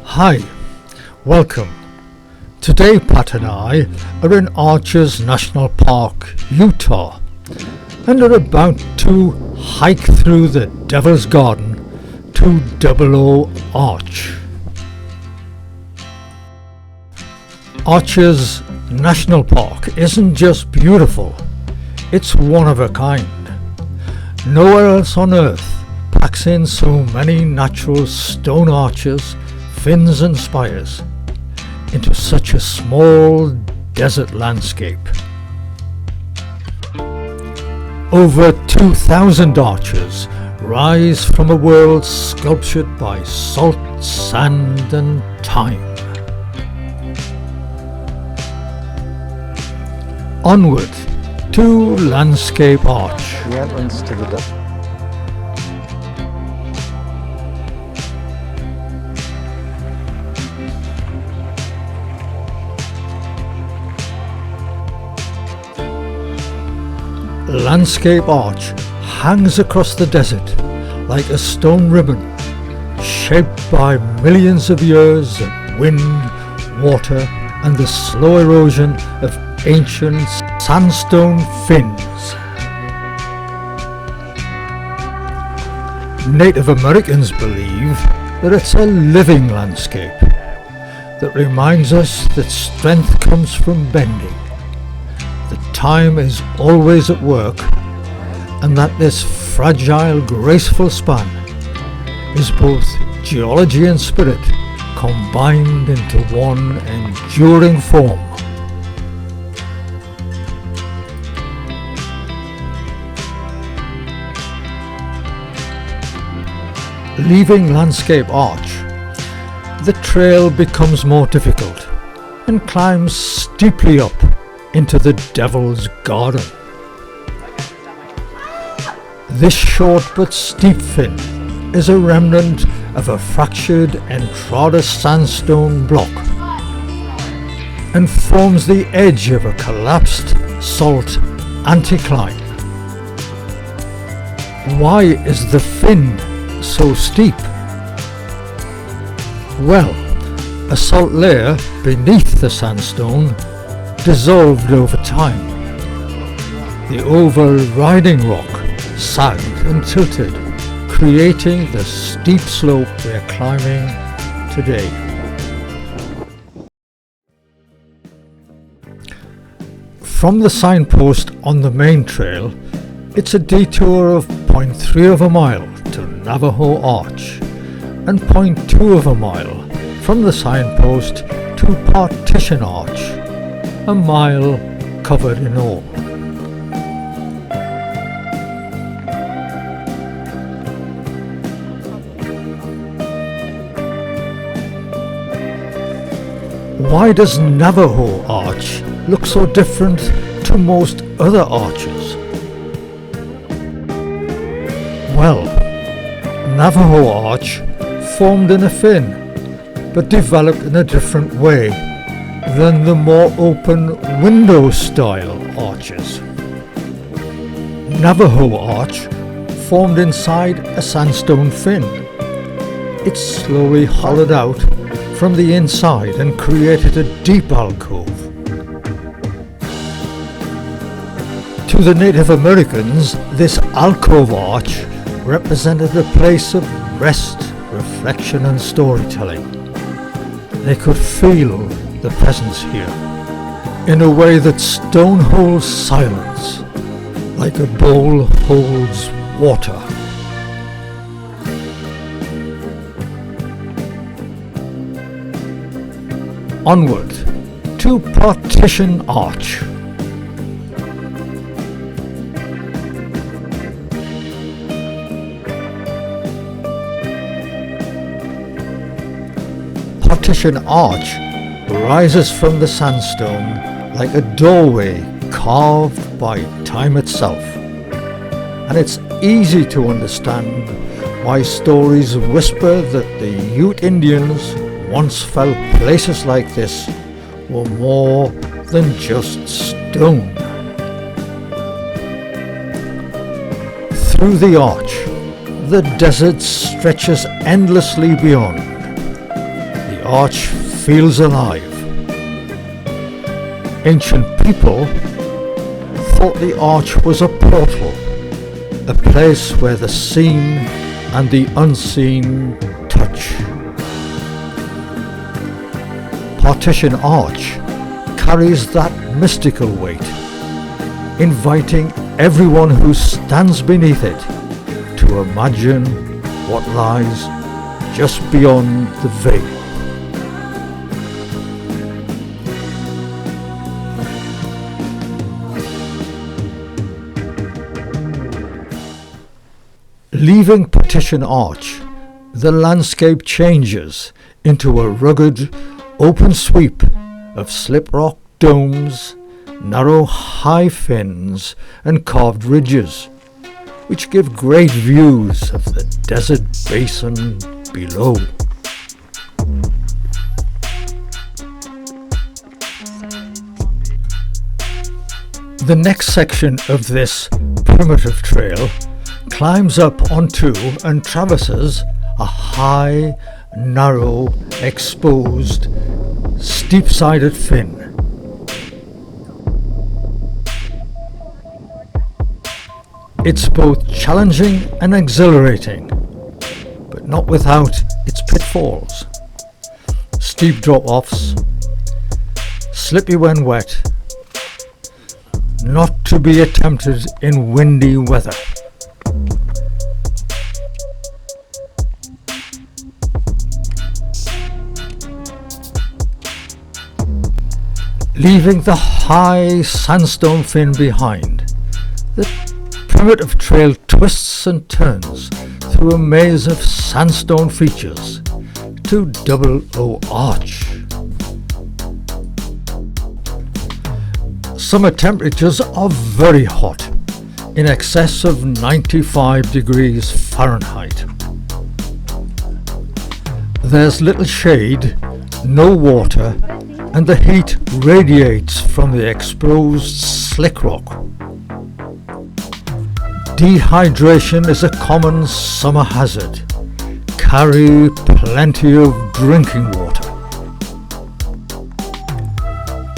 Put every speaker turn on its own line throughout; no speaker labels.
Hi, welcome. Today Pat and I are in Arches National Park, Utah, and are about to hike through the Devil's Garden to Double O Arch. Arches National Park isn't just beautiful, it's one of a kind. Nowhere else on earth packs in so many natural stone arches, fins and spires into such a small desert landscape. Over 2,000 arches rise from a world sculptured by salt, sand and time. Onward to Landscape Arch.
The entrance to the
Landscape Arch hangs across the desert like a stone ribbon, shaped by millions of years of wind, water and the slow erosion of ancient sandstone fins. Native Americans believe that it's a living landscape that reminds us that strength comes from bending, that time is always at work, and that this fragile, graceful span is both geology and spirit combined into one enduring form. Leaving Landscape Arch, the trail becomes more difficult and climbs steeply up into the Devil's Garden. This short but steep fin is a remnant of a fractured Entrada sandstone block and forms the edge of a collapsed salt anticline. Why is the fin so steep? Well, a salt layer beneath the sandstone dissolved over time. The overriding rock sagged and tilted, creating the steep slope we're climbing today. From the signpost on the main trail, it's a detour of 0.3 of a mile to Navajo Arch and 0.2 of a mile from the signpost to Partition Arch, a mile covered in all. Why does Navajo Arch look so different to most other arches? Well, Navajo Arch formed in a fin, but developed in a different way than the more open window-style arches. Navajo Arch formed inside a sandstone fin. It slowly hollowed out from the inside and created a deep alcove. To the Native Americans, this alcove arch represented a place of rest, reflection and storytelling. They could feel the presence here in a way that stone holds silence, like a bowl holds water. Onward to Partition Arch. Partition Arch rises from the sandstone like a doorway carved by time itself, and it's easy to understand why stories whisper that the Ute Indians once felt places like this were more than just stone. Through the arch, the desert stretches endlessly beyond. The arch feels alive. Ancient people thought the arch was a portal, a place where the seen and the unseen touch. Partition arch carries that mystical weight, inviting everyone who stands beneath it to imagine what lies just beyond the veil. Leaving Partition Arch, the landscape changes into a rugged, open sweep of slip rock domes, narrow high fins and carved ridges, which give great views of the desert basin below. The next section of this primitive trail climbs up onto and traverses a high, narrow, exposed, steep-sided fin. It's both challenging and exhilarating, but not without its pitfalls. Steep drop-offs, slippy when wet, not to be attempted in windy weather. Leaving the high sandstone fin behind, the primitive trail twists and turns through a maze of sandstone features to Double O Arch. Summer temperatures are very hot, in excess of 95 degrees Fahrenheit. There's little shade, no water, and the heat radiates from the exposed slick rock. Dehydration is a common summer hazard. Carry plenty of drinking water.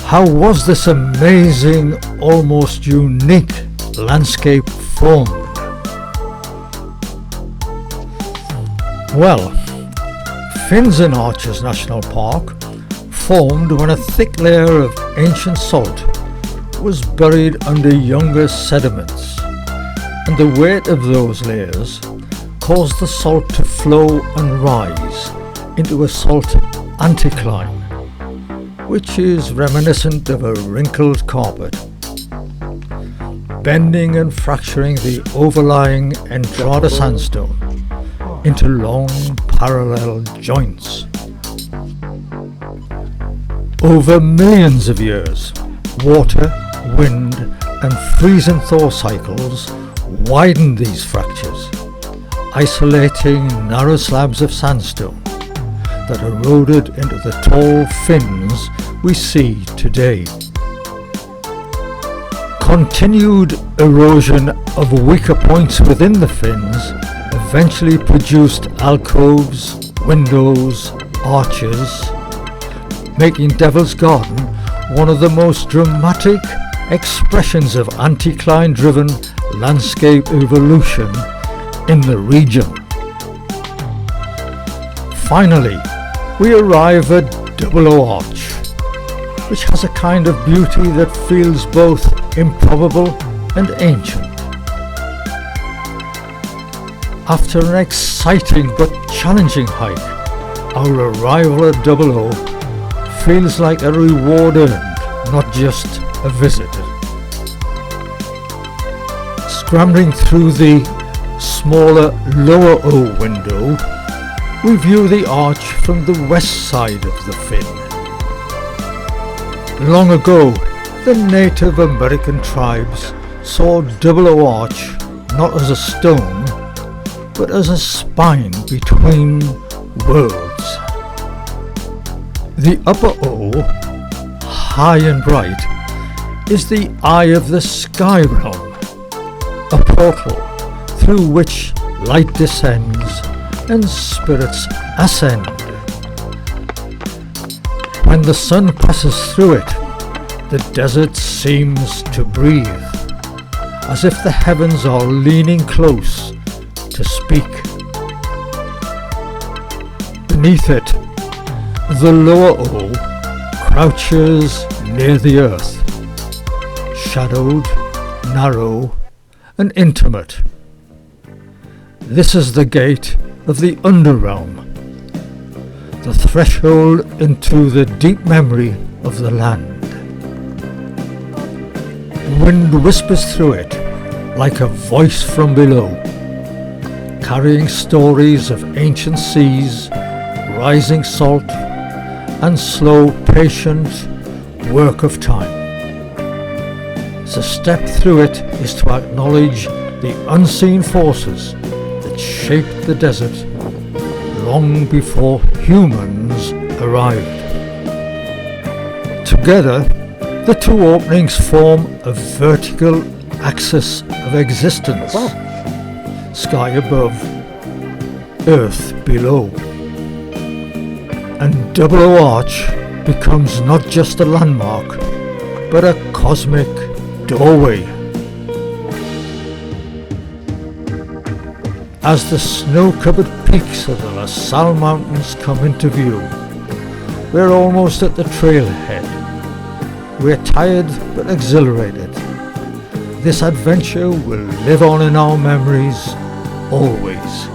How was this amazing, almost unique landscape formed? Well, Fins in Arches National Park formed when a thick layer of ancient salt was buried under younger sediments, and the weight of those layers caused the salt to flow and rise into a salt anticline, which is reminiscent of a wrinkled carpet, bending and fracturing the overlying Entrada sandstone into long parallel joints. Over millions of years, water, wind and freeze and thaw cycles widened these fractures, isolating narrow slabs of sandstone that eroded into the tall fins we see today. Continued erosion of weaker points within the fins eventually produced alcoves, windows, arches, making Devil's Garden one of the most dramatic expressions of anticline-driven landscape evolution in the region. Finally, we arrive at Double O Arch, which has a kind of beauty that feels both improbable and ancient. After an exciting but challenging hike, our arrival at Double O feels like a reward earned, not just a visit. Scrambling through the smaller lower O window, we view the arch from the west side of the fin. Long ago, the Native American tribes saw Double O Arch not as a stone, but as a spine between worlds. The upper O, high and bright, is the eye of the sky realm, a portal through which light descends and spirits ascend. When the sun passes through it, the desert seems to breathe, as if the heavens are leaning close to speak. Beneath it, the lower O crouches near the earth, shadowed, narrow, and intimate. This is the gate of the underrealm, the threshold into the deep memory of the land. Wind whispers through it like a voice from below, carrying stories of ancient seas, rising salt, and slow, patient work of time. To step through it is to acknowledge the unseen forces that shaped the desert long before humans arrived. Together, the two openings form a vertical axis of existence. Sky above, earth below. And Double O Arch becomes not just a landmark, but a cosmic doorway. As the snow-covered peaks of the La Salle Mountains come into view, we're almost at the trailhead. We're tired but exhilarated. This adventure will live on in our memories always.